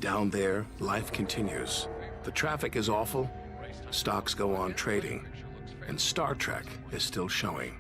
Down there, life continues. The traffic is awful, stocks go on trading, and Star Trek is still showing.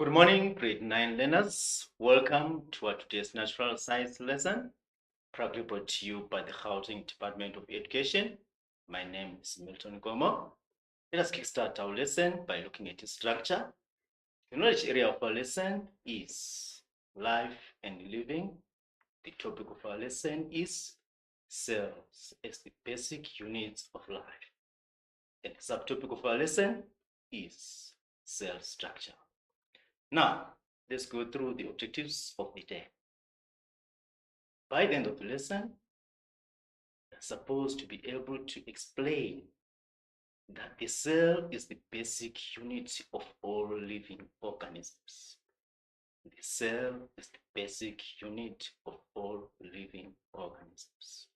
Good morning, grade 9 learners. Welcome to our today's natural science lesson, proudly brought to you by the Gauteng Department of Education. My name is Milton Gomo. Let us kickstart our lesson by looking at its structure. The knowledge area of our lesson is life and living. The topic of our lesson is cells as the basic units of life. And the subtopic of our lesson is cell structure. Now, let's go through the objectives of the day. By the end of the lesson, you're supposed to be able to explain that the cell is the basic unit of all living organisms. The cell is the basic unit of all living organisms.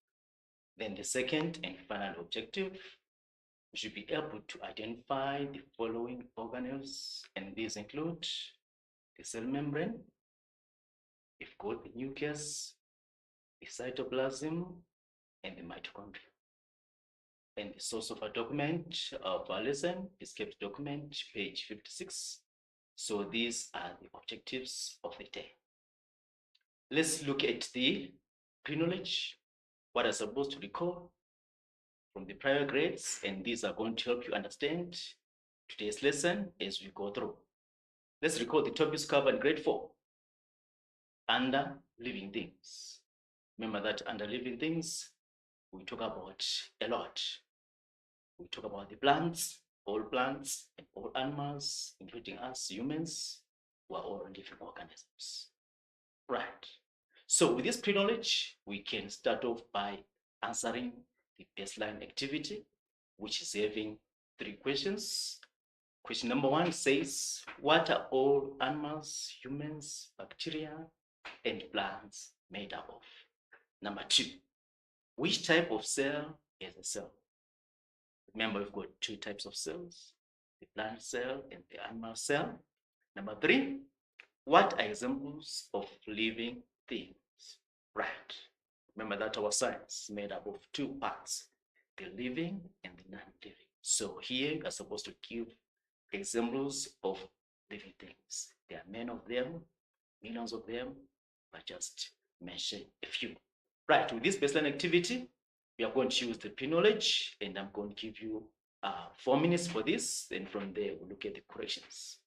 Then the second and final objective, you should be able to identify the following organelles, and these include the cell membrane, we've got the nucleus, the cytoplasm, and the mitochondria. And the source of our document of our lesson is kept document, page 56. So these are the objectives of the day. Let's look at the pre-knowledge, what I'm supposed to recall from the prior grades, and these are going to help you understand today's lesson as we go through. Let's recall the topics covered in grade 4. Under living things. Remember that under living things, we talk about a lot. We talk about the plants, and all animals, including us humans, who are all living organisms. Right. So with this pre-knowledge, we can start off by answering the baseline activity, which is having 3 questions. Question number 1 says, what are all animals, humans, bacteria, and plants made up of? Number 2, which type of cell is a cell? Remember, we've got 2 types of cells, the plant cell and the animal cell. Number 3, what are examples of living things? Right. Remember that our science is made up of 2 parts, the living and the non-living. So here you are supposed to give examples of living things. There are many of them, millions of them, but just mention a few. Right, with this baseline activity, we are going to use the pre-knowledge, and I'm going to give you 4 minutes for this. Then from there, we'll look at the corrections.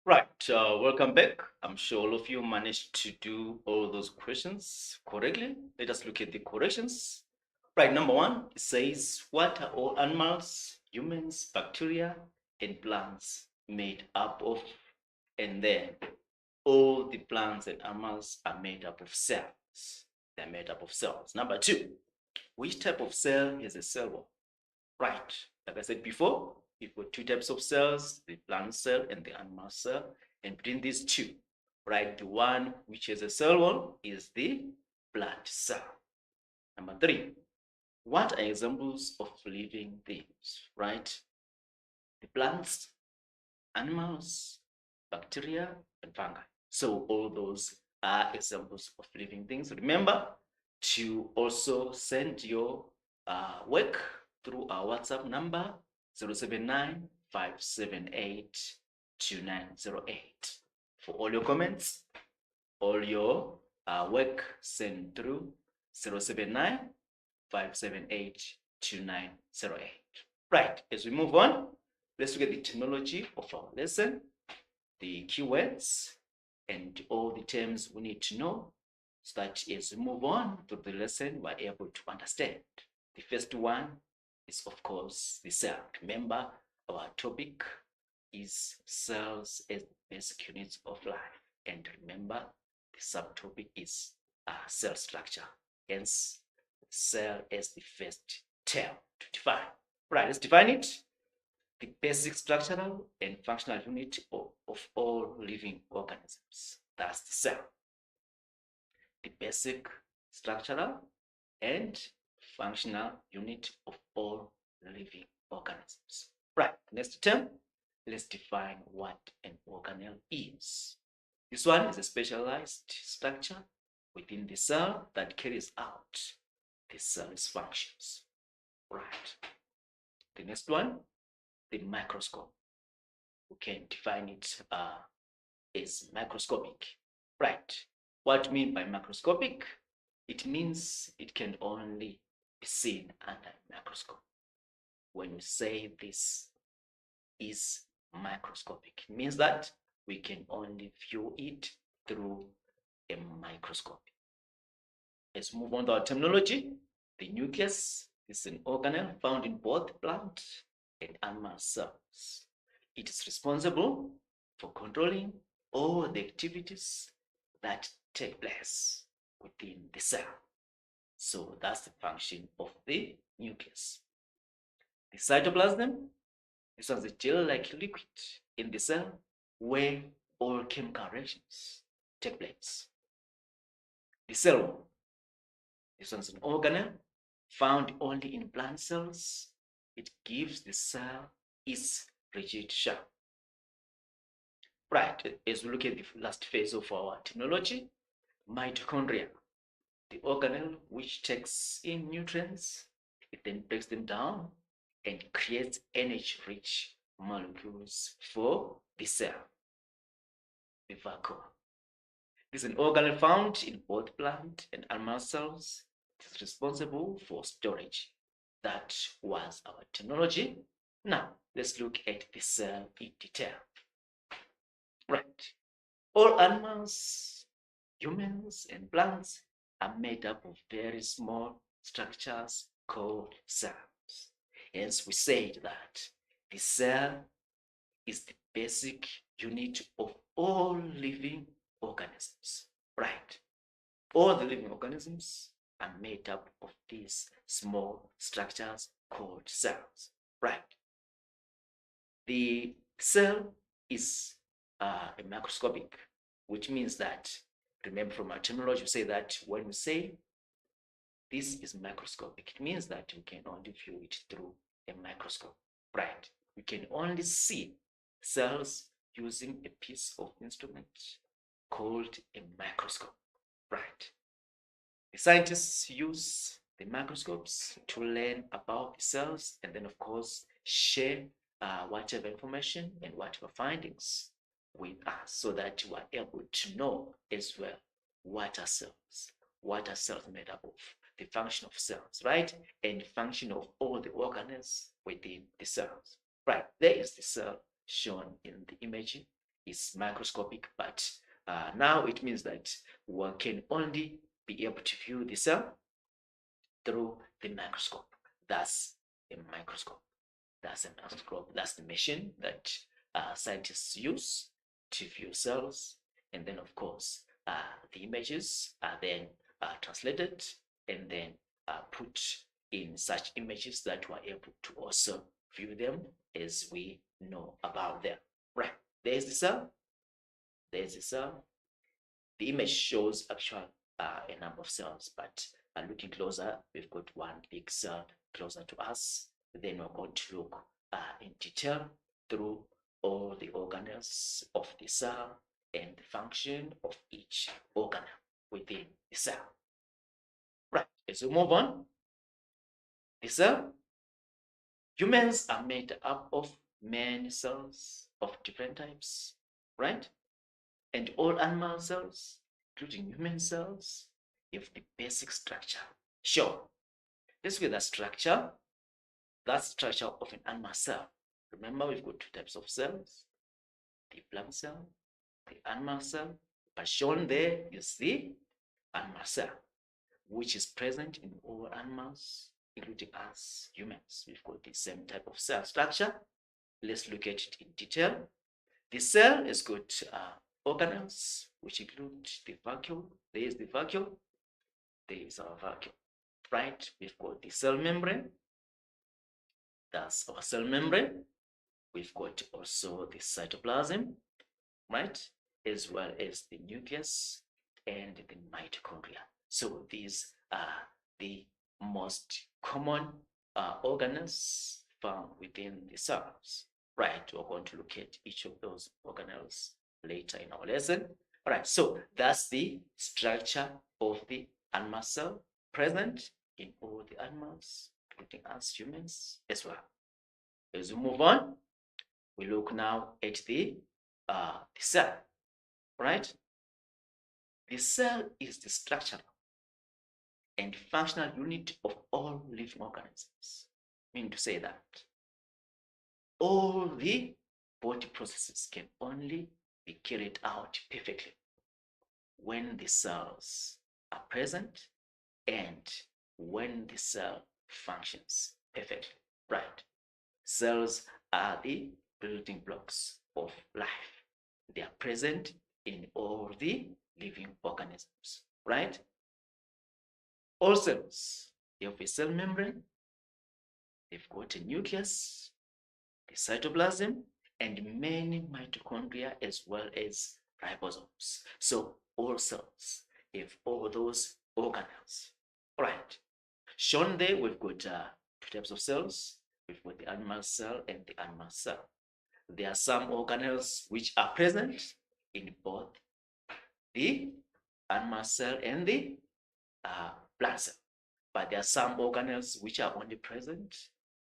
Right, welcome back. I'm sure all of you managed to do all those questions correctly. Let us look at the corrections. Right, number one, it says, what are all animals, humans, bacteria, and plants made up of? And then all the plants and animals are made up of cells. They're made up of cells. Number two, which type of cell is a cell wall? Right, like I said before, we've got two types of cells, the plant cell and the animal cell. And between these two, right, the one which has a cell wall is the plant cell. Number three, what are examples of living things, right? The plants, animals, bacteria, and fungi. So all those are examples of living things. Remember to also send your work through our WhatsApp number 079 578 2908. For all your comments, all your work, send through 079 578 2908. Right, as we move on, let's look at the terminology of our lesson, the keywords, and all the terms we need to know so that as we move on through the lesson, we're able to understand. The first one is, of course, the cell. Remember, our topic is cells as basic units of life. And remember, the subtopic is cell structure. Hence, cell as the first term to define. Right, let's define it. The basic structural and functional unit of all living organisms. That's the cell. The basic structural and functional unit of all living organisms. Right, next term, let's define what an organelle is. This one is a specialized structure within the cell that carries out the cell's functions. Right. The next one, the microscope. We can define it as microscopic. Right. What do you mean by microscopic? It means it can only be seen under a microscope. When we say this is microscopic, it means that we can only view it through a microscope. Let's move on to our terminology. The nucleus is an organelle found in both plant and animal cells. It is responsible for controlling all the activities that take place within the cell. So that's the function of the nucleus. The cytoplasm, this was a gel-like liquid in the cell where all chemical reactions take place. The cell wall, this one's an organelle found only in plant cells. It gives the cell its rigid shape. Right, as we look at the last phase of our terminology, mitochondria, the organelle which takes in nutrients, it then breaks them down and creates energy-rich molecules for the cell, the vacuole. This is an organelle found in both plant and animal cells. It is responsible for storage. That was our terminology. Now, let's look at the cell in detail. Right. All animals, humans, and plants are made up of very small structures called cells. Hence, we said that the cell is the basic unit of all living organisms. Right. All the living organisms are made up of these small structures called cells. Right. The cell is a microscopic, which means that, remember from our terminology, we say that when we say this is microscopic, it means that we can only view it through a microscope. Right. We can only see cells using a piece of instrument called a microscope. Right. The scientists use the microscopes to learn about the cells and then, of course, share whatever information and whatever findings with us so that we are able to know as well what are cells made up of, the function of cells, right? And function of all the organelles within the cells. Right, there is the cell shown in the image is microscopic, but now it means that one can only be able to view the cell through the microscope. That's a microscope. That's a microscope. That's the machine that scientists use to view cells. And then, of course, the images are then translated and then put in such images that we're able to also view them as we know about them. Right, there's the cell. There's the cell. The image shows actual a number of cells, but looking closer, we've got one big cell closer to us. Then we're going to look in detail through all the organelles of the cell and the function of each organelle within the cell. Right, as we move on, the cell, humans are made up of many cells of different types, right? And all animal cells, including human cells, have the basic structure. Sure, let's look at that structure. That structure of an animal cell. Remember, we've got two types of cells, the plant cell, the animal cell. But shown there is the animal cell, which is present in all animals, including us humans. We've got the same type of cell structure. Let's look at it in detail. The cell has got organelles, which include the vacuole. There is the vacuole. There is our vacuole, right? We've got the cell membrane. That's our cell membrane. We've got also the cytoplasm, right? As well as the nucleus and the mitochondria. So these are the most common organelles found within the cells. Right, we're going to look at each of those organelles later in our lesson. All right, so that's the structure of the animal cell present in all the animals, including us humans as well. As we move on, we look now at the cell, right? The cell is the structural and functional unit of all living organisms. I mean to say that all the body processes can only be carried out perfectly when the cells are present and when the cell functions perfectly. Right. Cells are the building blocks of life. They are present in all the living organisms. Right. All cells, they have a cell membrane, they've got a nucleus, the cytoplasm, and many mitochondria as well as ribosomes. So all cells have all those organelles. All right. Shown there, we've got two types of cells. We've got the animal cell and the animal cell. There are some organelles which are present in both the animal cell and the plant cell. But there are some organelles which are only present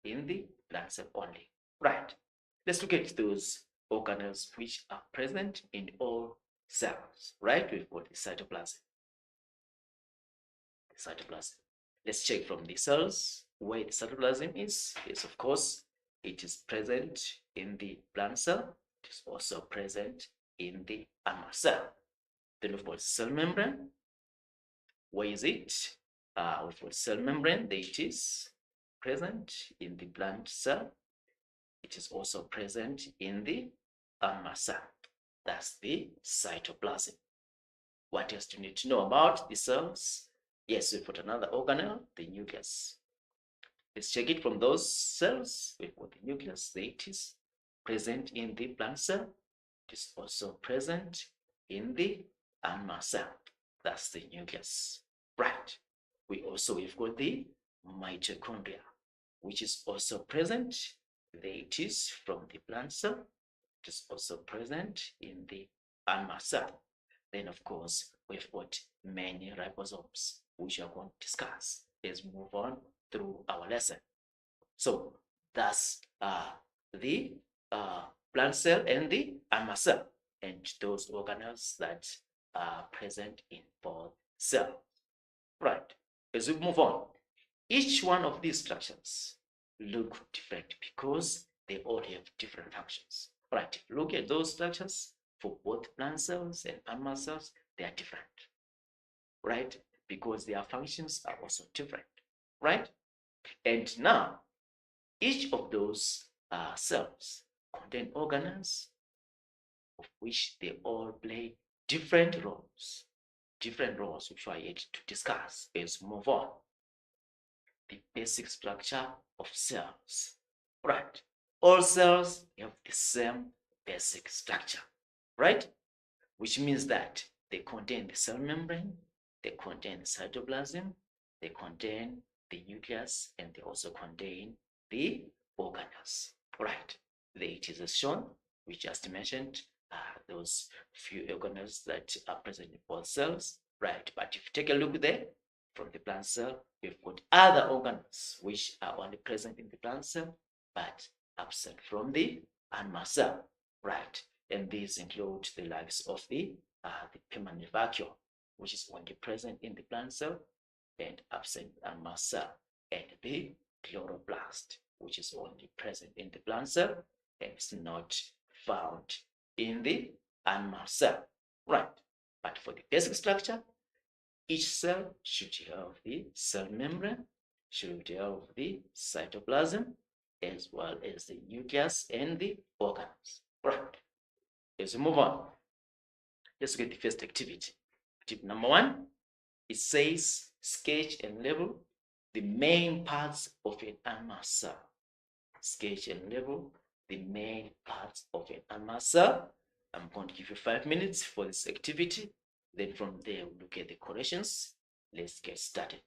in the plant cell only. Right. Let's look at those organelles which are present in all cells. Right. We've got the cytoplasm. The cytoplasm. Let's check from the cells where the cytoplasm is. Yes, of course, it is present in the plant cell. It is also present in the animal cell. Then we've got cell membrane. Where is it? We've got cell membrane. There it is, present in the plant cell. It is also present in the animal cell. That's the cytoplasm. What else do you need to know about the cells? Yes, we've got another organelle, the nucleus. Let's check it from those cells. We've got the nucleus. There it is, present in the plant cell. It is also present in the animal cell. That's the nucleus. Right. We've got the mitochondria, which is also present. There it is from the plant cell. It is also present in the animal cell. Then, of course, we've got many ribosomes, which we are going to discuss as we move on through our lesson. So that's the plant cell and the animal cell, and those organelles that are present in both cells. Right. As we move on, each one of these structures look different because they all have different functions. Right. Look at those structures. for both plant cells and animal cells, they are different, right? Because their functions are also different, right? And now, each of those cells contain organelles of which they all play different roles which we are yet to discuss as we move on. The basic structure of cells, right? All cells have the same basic structure, right? Which means that they contain the cell membrane, they contain the cytoplasm, they contain the nucleus, and they also contain the organelles, right? It is as shown, we just mentioned those few organelles that are present in both cells, right? But if you take a look there, from the plant cell, we've got other organelles which are only present in the plant cell, but absent from the animal cell, right? And these include the likes of the permanent vacuole, which is only present in the plant cell and absent in the animal cell, and the chloroplast, which is only present in the plant cell and is not found in the animal cell, right? But for the basic structure, each cell should have the cell membrane, should have the cytoplasm, as well as the nucleus and the organs. Right. As we move on, let's get the first activity. Tip number 1, it says sketch and label the main parts of an animal cell. Sketch and label the main parts of an animal cell. I'm going to give you 5 minutes for this activity. Then from there, we'll look at the corrections. Let's get started.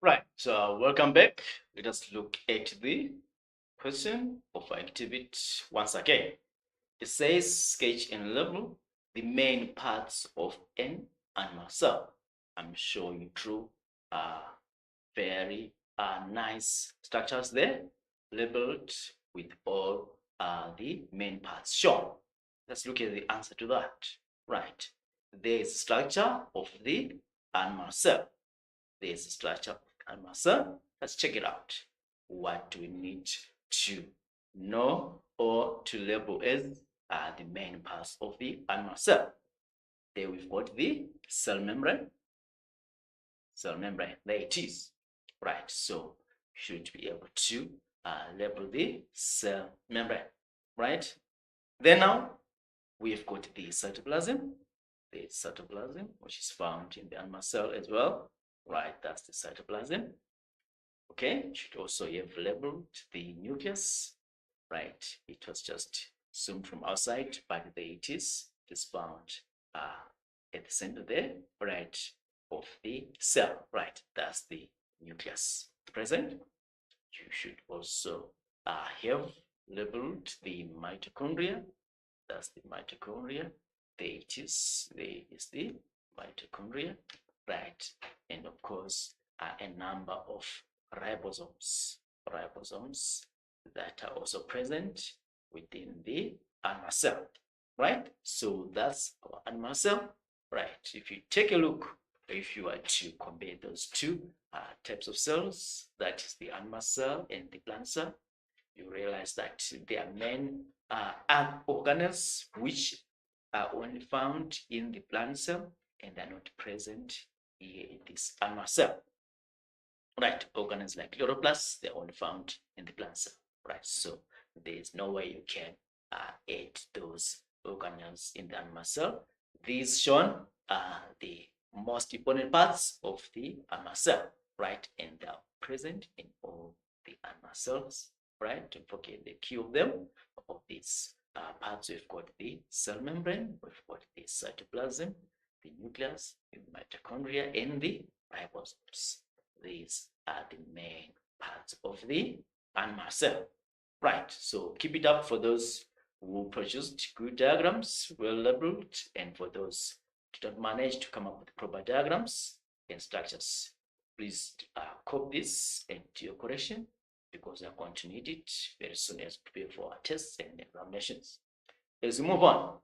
Right, so welcome back. Let us look at the question of activity once again. It says sketch and label the main parts of an animal cell. I'm showing you through very nice structures there, labeled with all the main parts shown. Let's look at the answer to that. Right, there is structure of the animal cell. There is structure of the animal cell. Let's check it out. What do we need to know or to label as the main parts of the animal cell? There we've got the cell membrane. Cell membrane, there it is. Right, so you should be able to label the cell membrane, right? Then now we've got the cytoplasm. The cytoplasm, which is found in the animal cell as well. Right, that's the cytoplasm. Okay, you should also have labeled the nucleus. Right, it was just zoomed from outside, but there it is. It is found at the center there, right, of the cell. Right, that's the nucleus present. You should also have labeled the mitochondria. That's the mitochondria. There it is. There is the mitochondria, right? And of course, a number of ribosomes that are also present within the animal cell, right? So that's our animal cell, right? If you take a look, if you are to compare those two types of cells, that is the animal cell and the plant cell, you realize that they are main organelles which are only found in the plant cell and are not present in this animal cell. Right, organelles like chloroplasts, they're only found in the plant cell. Right, so there's no way you can add those organelles in the animal cell. These shown are the most important parts of the animal cell, right? And they are present in all the animal cells, right? Don't forget the key of them. Of these parts, we've got the cell membrane, we've got the cytoplasm, the nucleus, the mitochondria, and the ribosomes. These are the main parts of the animal cell. Right, so keep it up for those who produced good diagrams, well labeled, and for those who don't manage to come up with proper diagrams and structures. Please copy this and do your correction because we are going to need it very soon as we prepare for our tests and examinations. As we move on,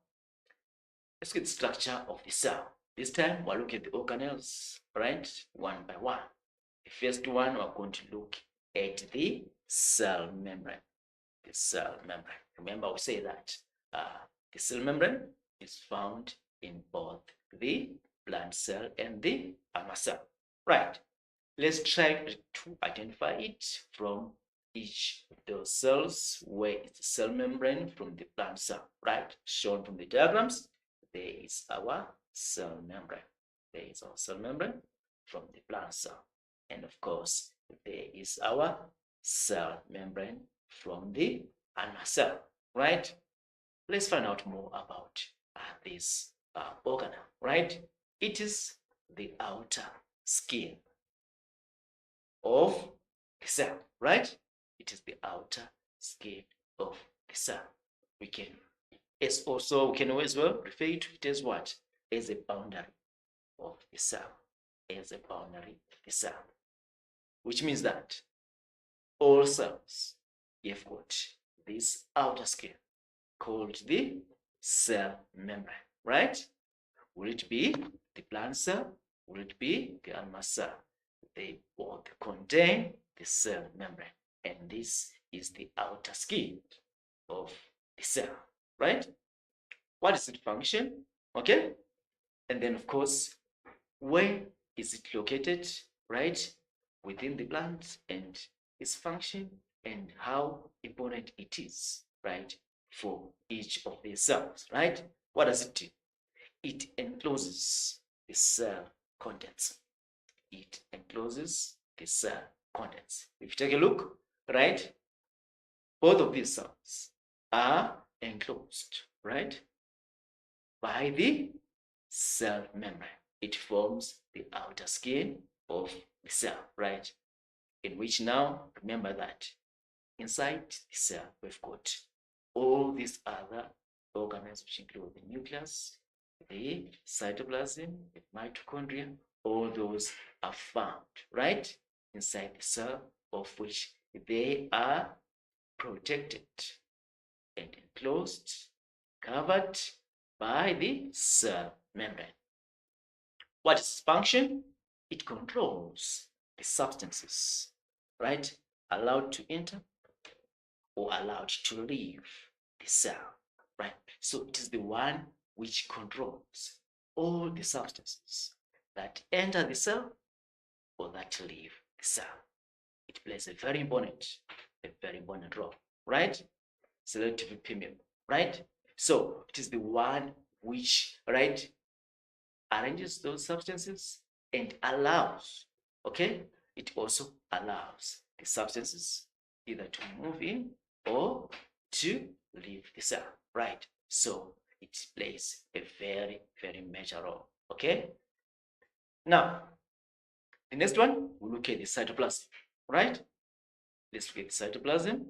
let's get the structure of the cell. This time we'll look at the organelles, right, one by one. The first one, we're going to look at the cell membrane. The cell membrane. Remember, we say that the cell membrane is found in both the plant cell and the animal cell. Right. Let's try to identify it from each of those cells where it's a cell membrane from the plant cell. Right. Shown from the diagrams, there is our cell membrane. There is our cell membrane from the plant cell. And of course, there is our cell membrane from the animal cell, right? Let's find out more about this organelle, right? It is the outer skin of the cell, right? It is the outer skin of the cell. We can as well refer to it as what? As a boundary of the cell. As a boundary of the cell. Which means that all cells have got this outer skin called the cell membrane, right? Will it be the plant cell? Will it be the animal cell? They both contain the cell membrane, and this is the outer skin of the cell, right? What is its function? Okay, and then of course, where is it located, right? Within the plant and its function and how important it is, right, for each of these cells, right? What does it do? It encloses the cell contents. It encloses the cell contents. If you take a look, right, both of these cells are enclosed, right, by the cell membrane. It forms the outer skin of the cell, right? In which now, remember that inside the cell, we've got all these other organelles, which include the nucleus, the cytoplasm, the mitochondria, all those are found, right? Inside the cell, of which they are protected and enclosed, covered by the cell membrane. What is its function? It controls the substances, right, allowed to enter or allowed to leave the cell, right? So it is the one which controls all the substances that enter the cell or that leave the cell. It plays a very important role, right? Selective permeable, right? So it is the one which, right, arranges those substances and allows, okay? It also allows the substances either to move in or to leave the cell, right? So it plays a very, very major role, okay? Now, the next one, we'll look at the cytoplasm, right? Let's look at the cytoplasm.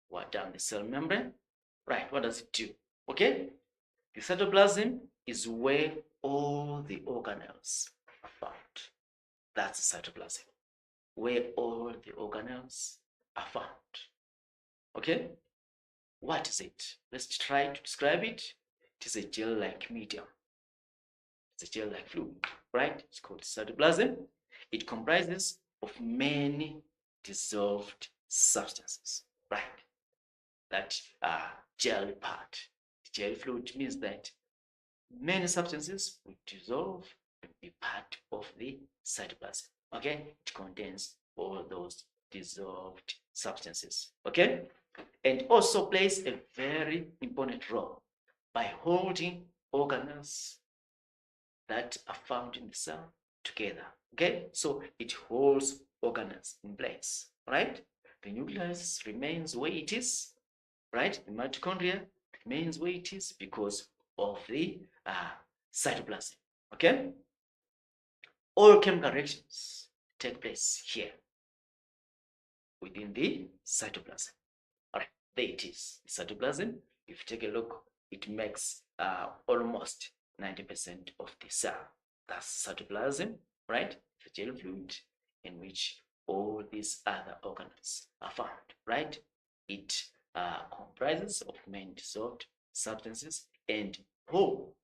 What down the cell membrane, right? What does it do? Okay, the cytoplasm is where all the organelles are found. That's the cytoplasm, where all the organelles are found. Okay, what is it? Let's try to describe it. It is a gel-like medium. It's a gel-like fluid, right? It's called cytoplasm. It comprises of many dissolved substances, right? That gel part. The gel fluid means that many substances will dissolve and be part of the cytoplasm. Okay, it contains all those dissolved substances. Okay, and also plays a very important role by holding organelles that are found in the cell together. Okay, so it holds organelles in place, right? The nucleus remains where it is, right? The mitochondria remains where it is because of the cytoplasm. Okay, all chemical reactions take place here within the cytoplasm. All right, there it is, the cytoplasm. If you take a look, it makes almost 90% of the cell. That's cytoplasm, right? The gel fluid in which all these other organelles are found, right? It comprises of many dissolved substances and holds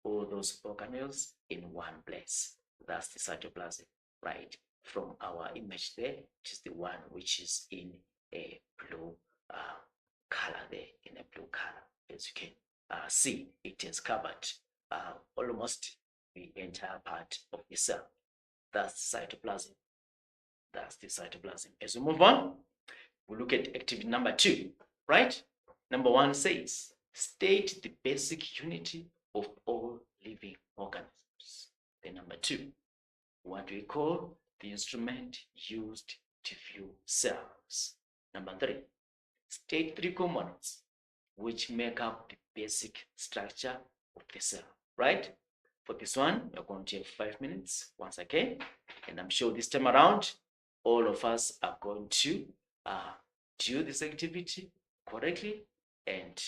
all those organelles in one place. That's the cytoplasm, right? From our image there, it is the one which is in a blue color there, in a blue color. As you can see, it has covered almost the entire part of the cell. That's cytoplasm. That's the cytoplasm. As we move on, we look at activity number 2, right? Number 1 says, state the basic unity of all living organisms. Then number 2, what we call the instrument used to view cells. Number 3, state 3 components which make up the basic structure of the cell, right? For this one, you're going to have 5 minutes once again, and I'm sure this time around, all of us are going to do this activity correctly, and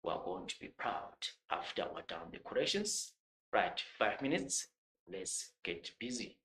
we're going to be proud after we're done the corrections. Right, 5 minutes, let's get busy.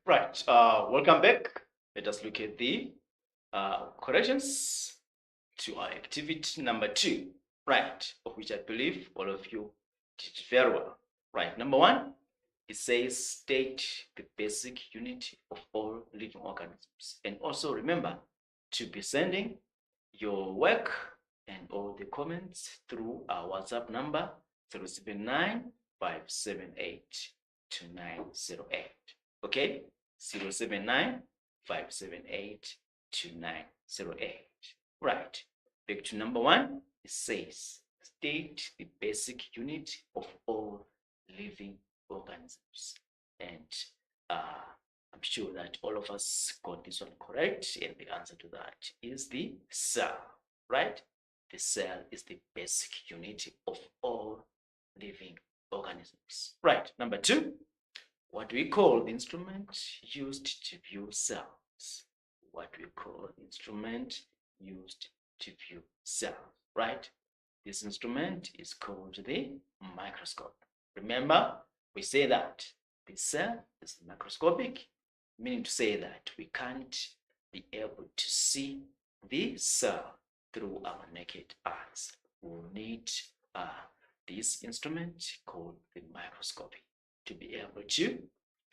Right. Welcome back. Let us look at the corrections to our activity number 2. Right, of which I believe all of you did very well. Right. Number 1, it says state the basic unit of all living organisms. And also remember to be sending your work and all the comments through our WhatsApp number 079 578 2908. Okay, 079 578 2908. Right, back to number 1. It says state the basic unit of all living organisms. And I'm sure that all of us got this one correct, and the answer to that is the cell, right? The cell is the basic unit of all living organisms. Right, number 2, what do we call the instrument used to view cells? What we call the instrument used to view cells, right? This instrument is called the microscope. Remember, we say that the cell is microscopic, meaning to say that we can't be able to see the cell through our naked eyes. We'll need this instrument called the microscope to be able to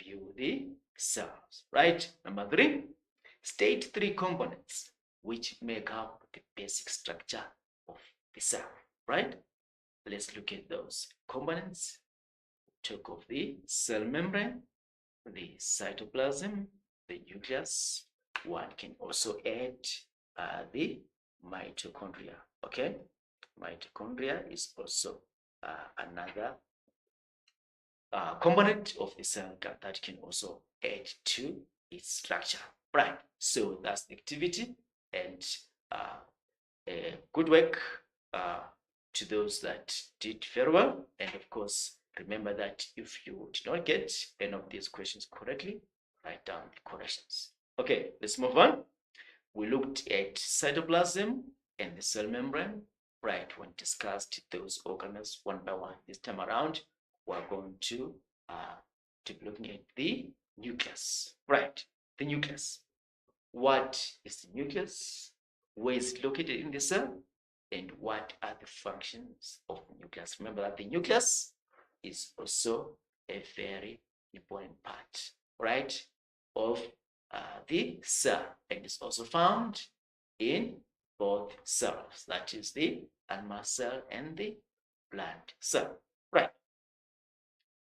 view the cells, right? Number 3, state 3 components which make up the basic structure of the cell, right? Let's look at those components. Talk of the cell membrane, the cytoplasm, the nucleus. One can also add the mitochondria. Okay, mitochondria is also another component of the cell that can also add to its structure. Right, so that's the activity, and good work to those that did very well. And of course, remember that if you did not get any of these questions correctly, write down the corrections. Okay, let's move on. We looked at cytoplasm and the cell membrane, right, when discussed those organelles one by one. This time around, we're going to be looking at the nucleus, right? The nucleus. What is the nucleus? Where is it located in the cell? And what are the functions of the nucleus? Remember that the nucleus is also a very important part, right, of the cell, and is also found in both cells, that is the animal cell and the plant cell, right?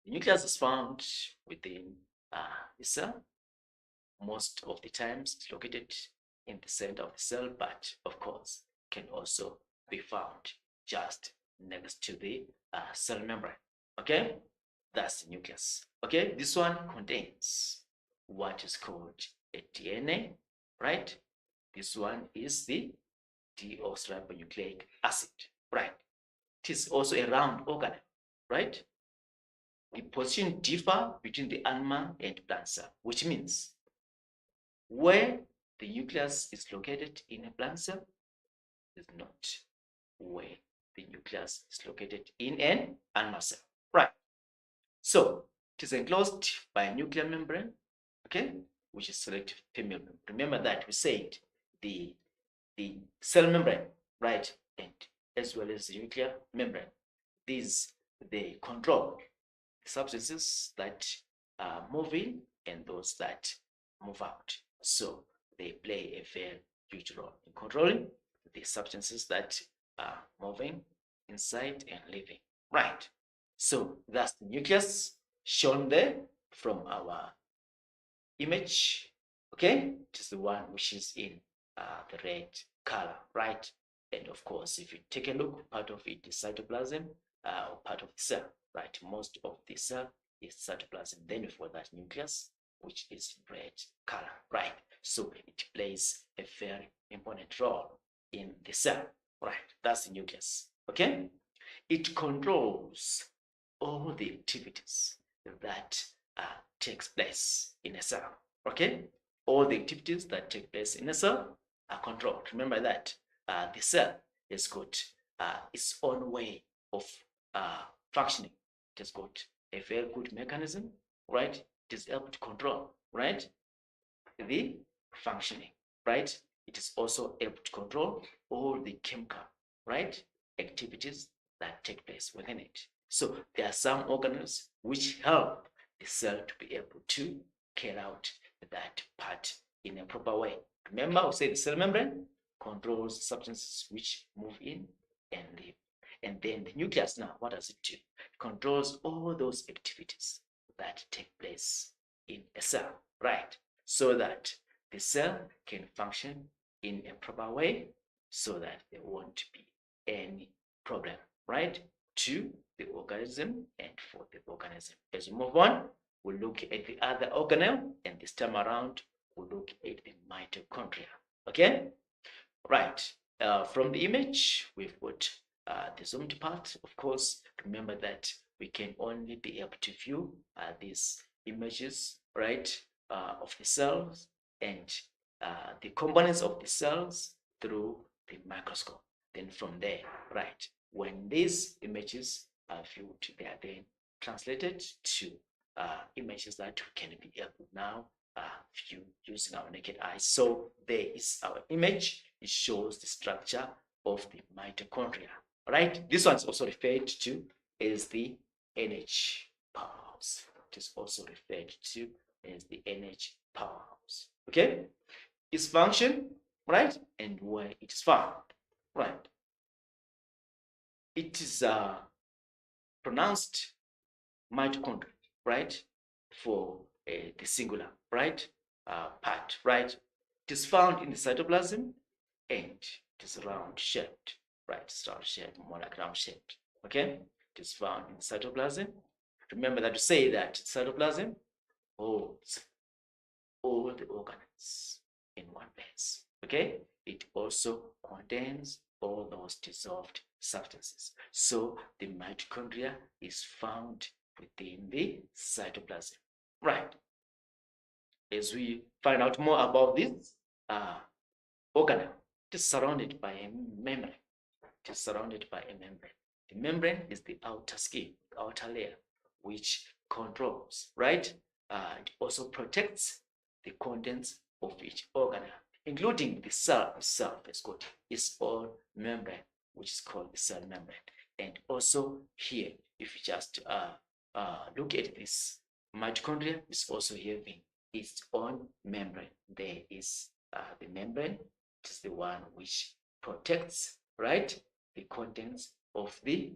The nucleus is found within the cell. Most of the times it's located in the center of the cell, but of course can also be found just next to the cell membrane. Okay, that's the nucleus. Okay, this one contains what is called a DNA, right? This one is the deoxyribonucleic acid, right? It is also a round organelle, right? The position differ between the animal and plant cell, which means where the nucleus is located in a plant cell is not where the nucleus is located in an animal cell, right? So it is enclosed by a nuclear membrane, okay, which is selective permeable. Remember that we said the cell membrane, right, and as well as the nuclear membrane, these they control the substances that move in and those that move out. So they play a very huge role in controlling the substances that are moving inside and leaving. Right. So that's the nucleus shown there from our image. Okay, it is the one which is in the red color, right? And of course, if you take a look, part of it is cytoplasm, part of the cell, right? Most of the cell is cytoplasm. Then you've got that nucleus, which is red color, right? So it plays a very important role in the cell, right? That's the nucleus, okay? It controls all the activities that takes place in a cell, okay? All the activities that take place in a cell are controlled. Remember that the cell has got its own way of functioning. It has got a very good mechanism, right? It is able to control right, the functioning, right? It is also able to control all the chemical, right, activities that take place within it. So there are some organelles which help the cell to be able to carry out that part in a proper way. Remember, we say the cell membrane controls substances which move in and leave. And then the nucleus now, what does it do? It controls all those activities that take place in a cell, right? So that the cell can function in a proper way so that there won't be any problem, right, to the organism and for the organism. As we move on, we'll look at the other organelle, and this time around, we'll look at the mitochondria. Okay? Right. From the image, we've got the zoomed part. Of course, remember that we can only be able to view these images, right, of the cells and the components of the cells through the microscope. Then from there, right, when these images are viewed, they are then translated to images that we can be able now view using our naked eye. So there is our image. It shows the structure of the mitochondria, right? This one's also referred to as the NH powerhouse. It is also referred to as the NH powerhouse. Okay? Its function, right? And where it is found, right? It is pronounced mitochondria, right? For the singular, right? Part, right? It is found in the cytoplasm and it is round shaped, right? Star shaped, more like round shaped. Okay? It is found in the cytoplasm. Remember that to say that cytoplasm holds all the organs in one place. Okay? It also contains all those dissolved substances. So the mitochondria is found within the cytoplasm. Right. As we find out more about this organelle, it is surrounded by a membrane. It is surrounded by a membrane. The membrane is the outer skin, the outer layer, which controls, right? It also protects the contents of each organelle, including the cell itself. It's got its own membrane, which is called the cell membrane. And also here, if you just look at this, mitochondria is also having its own membrane. There is the membrane. It is the one which protects, right, the contents of the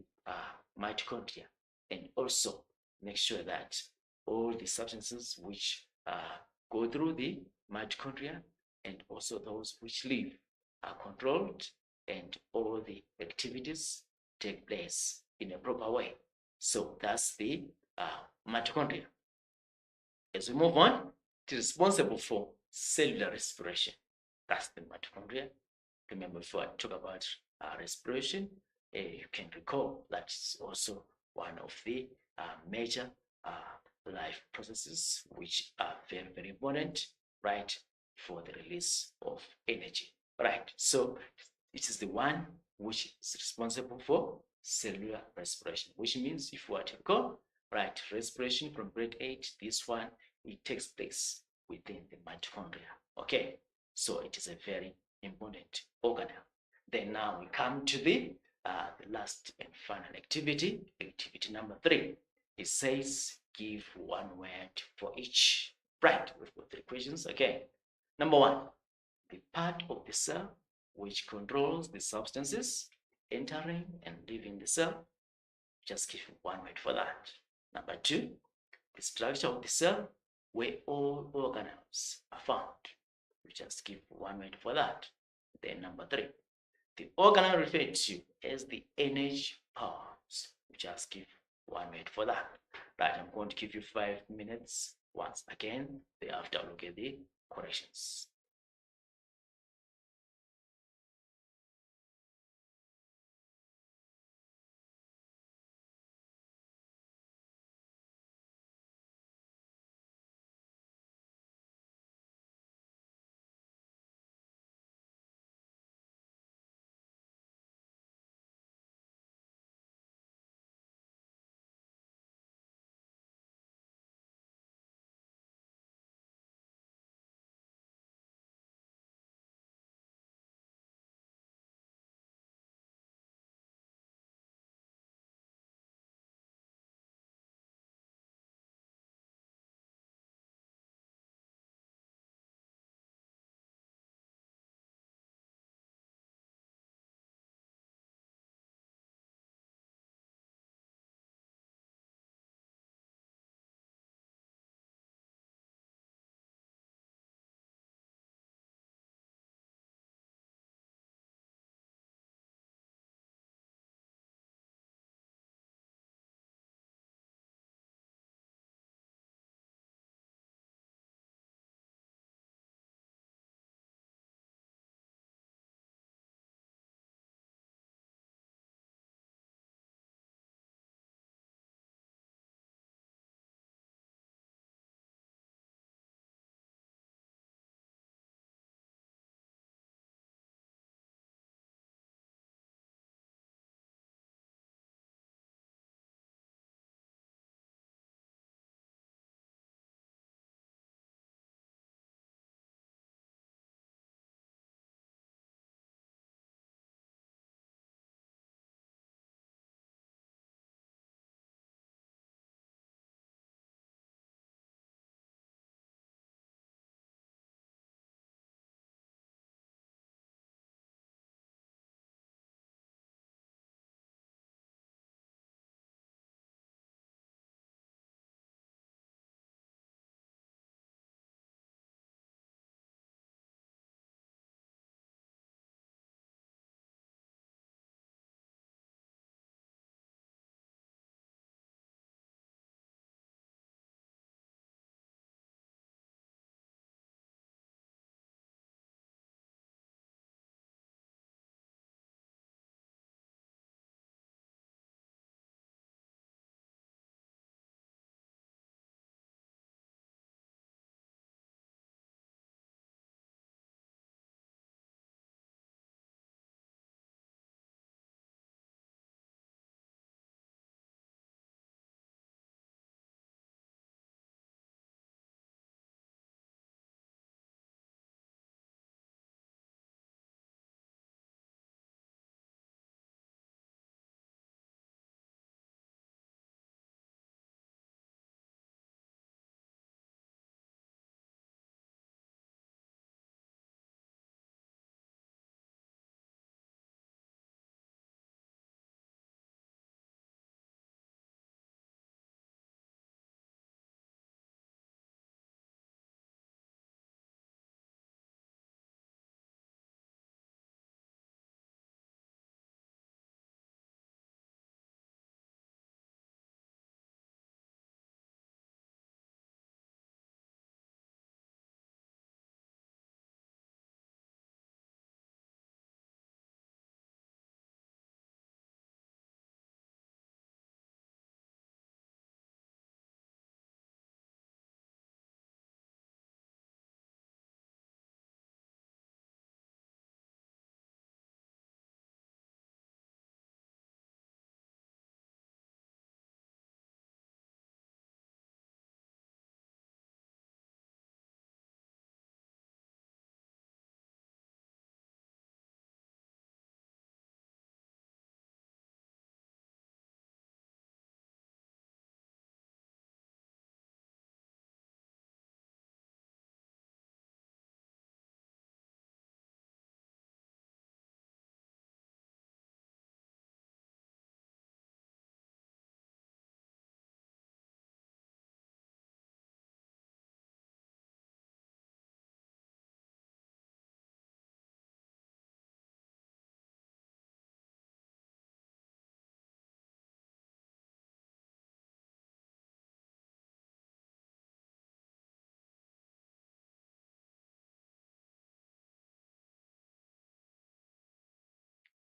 mitochondria, and also make sure that all the substances which go through the mitochondria and also those which leave are controlled and all the activities take place in a proper way. So that's the mitochondria. As we move on, it is responsible for cellular respiration. That's the mitochondria. Remember, before I talk about respiration, you can recall that it's also one of the major life processes which are very, very important, right, for the release of energy, right? So it is the one which is responsible for cellular respiration, which means if you were to recall, right, respiration from grade 8, this one, it takes place within the mitochondria. Okay, so it is a very important organelle. Then now we come to the last and final activity, activity number 3. It says give one word for each. Right, we've got 3 questions again. Number 1, the part of the cell which controls the substances entering and leaving the cell. Just give one word for that. Number 2, the structure of the cell where all organelles are found. We just give one word for that. Then number 3, the organelle referred to as the NH powerhouse. We just give one word for that. Right, I'm going to give you 5 minutes once again. Thereafter, I'll look at the corrections.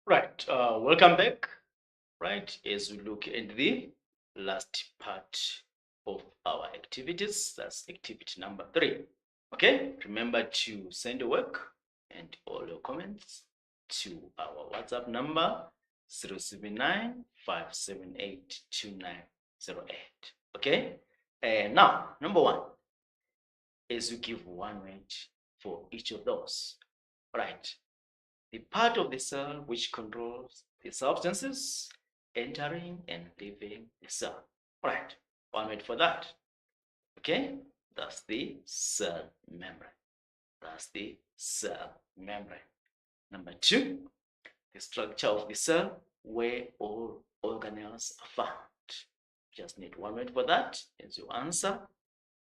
Right, welcome back. Right, as we look at the last part of our activities, that's activity number 3. Okay, remember to send your work and all your comments to our WhatsApp number 079-578-2908. Okay, and now number 1 is you give one word for each of those. Right, the part of the cell which controls the substances entering and leaving the cell. Right, one word for that. Okay, that's the cell membrane. That's the cell membrane. Number 2, the structure of the cell where all organelles are found. Just need one word for that as your answer.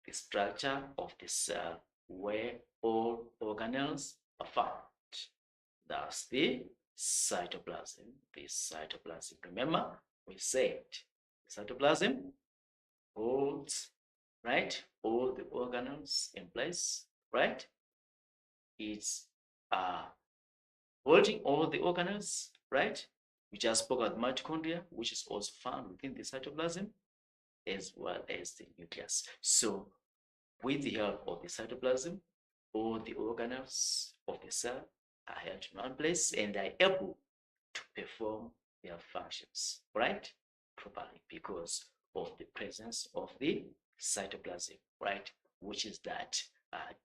The structure of the cell where all organelles are found. That's the cytoplasm. The cytoplasm. Remember, we said cytoplasm holds, right, all the organelles in place, right? It's holding all the organelles, right? We just spoke about mitochondria, which is also found within the cytoplasm, as well as the nucleus. So, with the help of the cytoplasm, all the organelles of the cell are held in one place and are able to perform their functions, right, properly because of the presence of the cytoplasm, right, which is that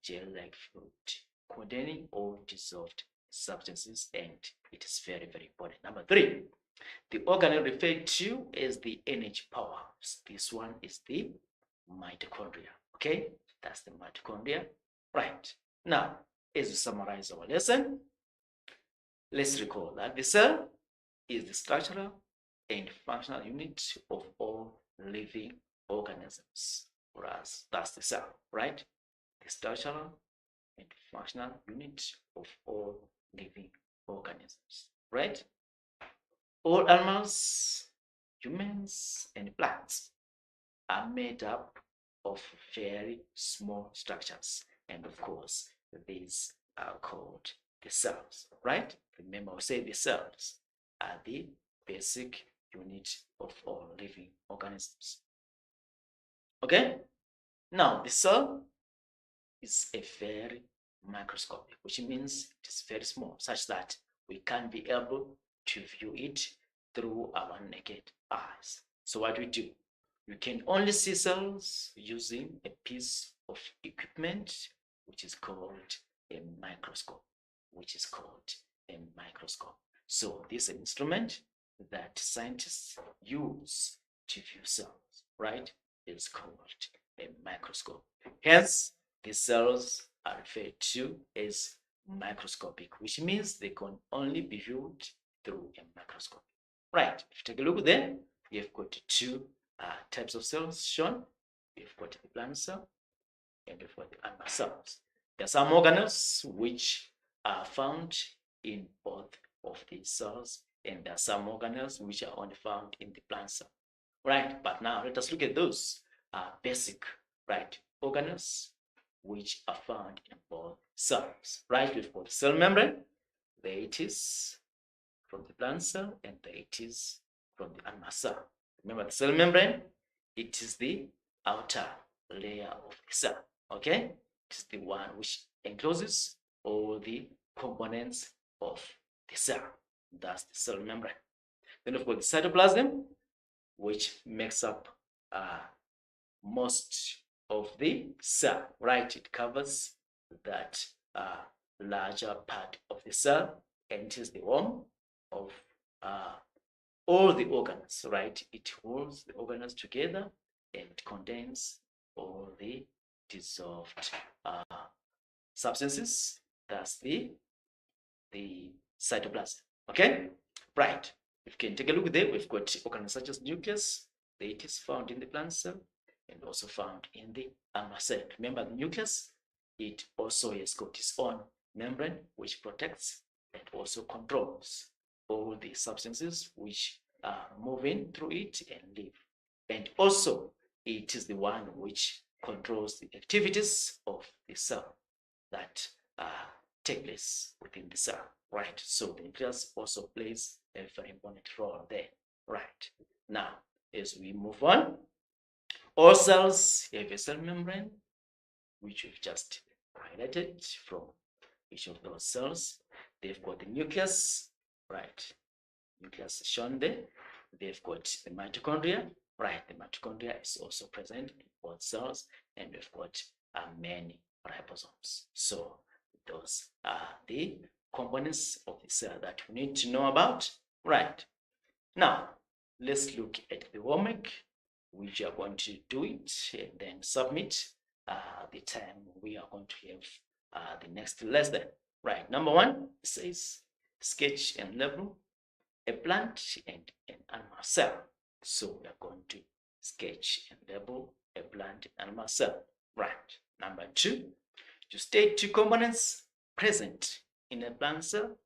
gel-like fluid containing all dissolved substances, and it is very, very important. Number 3, the organelle referred to as the energy powerhouse. This one is the mitochondria. Okay, that's the mitochondria. Right, now as we summarize our lesson, let's recall that the cell is the structural and functional unit of all living organisms. For us, that's the cell, right? The structural and functional unit of all living organisms, right? All animals, humans, and plants are made up of very small structures, and of course, these are called the cells, right? Remember, we say the cells are the basic unit of all living organisms. Okay? Now, the cell is a very microscopic, which means it is very small, such that we can't be able to view it through our naked eyes. So what we do? You can only see cells using a piece of equipment which is called a microscope, So this instrument that scientists use to view cells, right, is called a microscope. Hence, the cells are referred to as microscopic, which means they can only be viewed through a microscope. Right, if you take a look there, we have got 2 types of cells shown. We've got the plant cell and we've got the animal cells. There are some organelles which are found in both of these cells, and there are some organelles which are only found in the plant cell. Right, but now let us look at those basic, right, organelles which are found in both cells. Right, we've got the cell membrane, there it is from the plant cell, and there it is from the animal cell. Remember, the cell membrane, it is the outer layer of the cell, okay? It is the one which encloses all the components of the cell. That's the cell membrane. Then of course the cytoplasm, which makes up most of the cell, right? It covers that larger part of the cell, and it is the home of all the organs, right? It holds the organs together and contains all the dissolved substances. That's the cytoplasm. Okay, right. If you can take a look there, we've got organs such as nucleus. It is found in the plant cell and also found in the animal cell. Remember, the nucleus, it also has got its own membrane which protects and also controls all the substances which are moving through it and live. And also, it is the one which controls the activities of the cell that take place within the cell, right? So the nucleus also plays a very important role there, right? Now, as we move on, all cells have a cell membrane, which we've just highlighted from each of those cells. They've got the nucleus, right? Nucleus is shown there. They've got the mitochondria, right? The mitochondria is also present in both cells, and we've got many ribosomes. So those are the components of the cell that we need to know about, right? Now, let's look at the homework, which you are going to do it and then submit the time we are going to have the next lesson. Right, number 1 says sketch and label a plant and an animal cell. So we are going to sketch and label a plant and animal cell. Right, number 2, to state 2 components present in a plant cell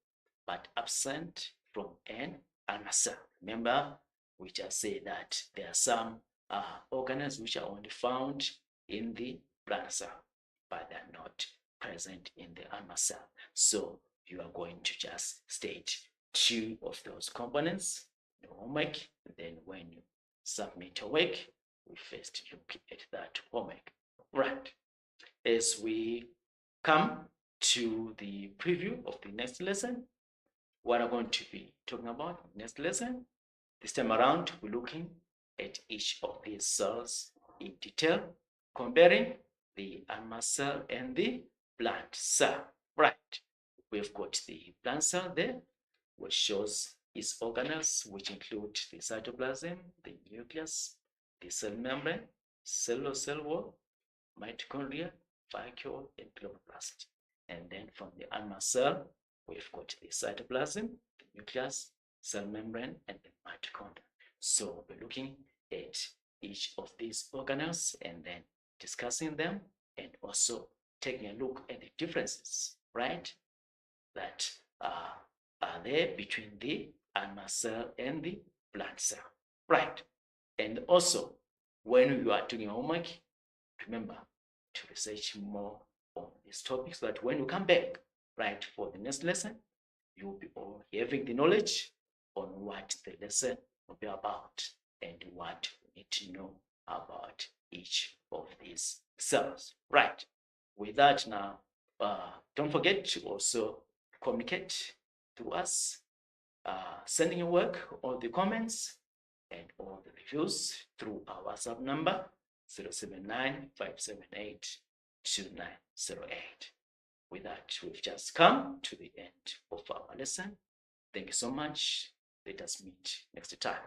but absent from an animal cell. Remember, we just say that there are some organelles which are only found in the plant cell, but they are not present in the animal cell. So you are going to just state 2 of those components in the homework. Then when you submit your work, we first look at that homework. Right. As we come to the preview of the next lesson, what I'm going to be talking about in the next lesson, this time around, we're looking at each of these cells in detail, comparing the animal cell and the plant cell. Right. We've got the plant cell there, which shows its organelles, which include the cytoplasm, the nucleus, the cell membrane, cellular cell wall, mitochondria, vacuole, and chloroplast. And then from the animal cell, we've got the cytoplasm, the nucleus, cell membrane, and the mitochondria. So we're looking at each of these organelles and then discussing them, and also taking a look at the differences, right, that are there between the animal cell and the plant cell, right? And also, when you are doing your homework, remember to research more on these topics, so that when you come back, right, for the next lesson, you will be all having the knowledge on what the lesson will be about and what we need to know about each of these cells, right? With that now, don't forget to also communicate to us, sending your work, all the comments and all the reviews through our WhatsApp number 079-578-2908. With that, we've just come to the end of our lesson. Thank you so much. Let us meet next time.